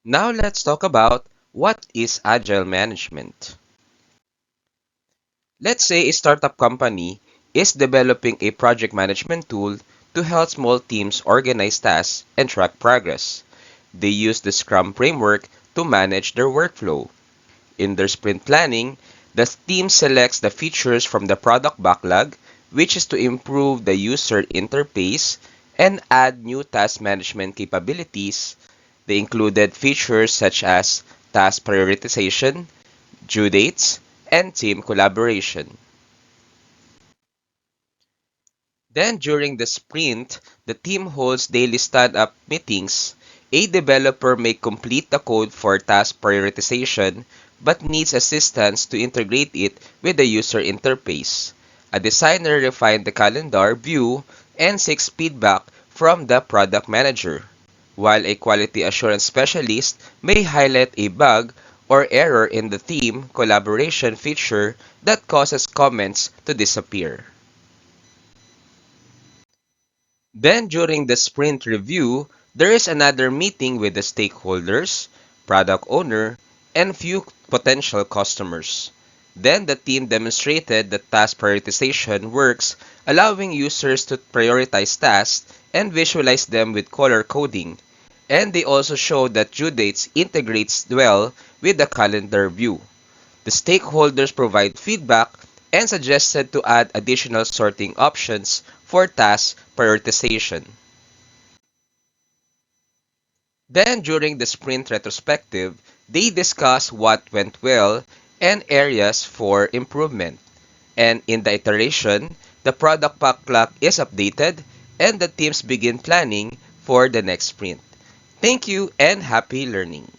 Now let's talk about what is agile management. Let's say a startup company is developing a project management tool to help small teams organize tasks and track progress. They use the Scrum framework to manage their workflow. In their sprint planning, the team selects the features from the product backlog, which is to improve the user interface and add new task management capabilities. They included features such as task prioritization, due dates, and team collaboration. Then during the sprint, the team holds daily stand-up meetings. A developer may complete the code for task prioritization but needs assistance to integrate it with the user interface. A designer refines the calendar view and seeks feedback from the product manager, while a quality assurance specialist may highlight a bug or error in the team collaboration feature that causes comments to disappear. Then during the sprint review, there is another meeting with the stakeholders, product owner, and few potential customers. Then the team demonstrated that task prioritization works, allowing users to prioritize tasks and visualize them with color coding. And they also showed that due dates integrates well with the calendar view. The stakeholders provide feedback and suggested to add additional sorting options for task prioritization. Then, during the sprint retrospective, they discuss what went well and areas for improvement. And in the iteration, the product backlog is updated and the teams begin planning for the next sprint. Thank you and happy learning!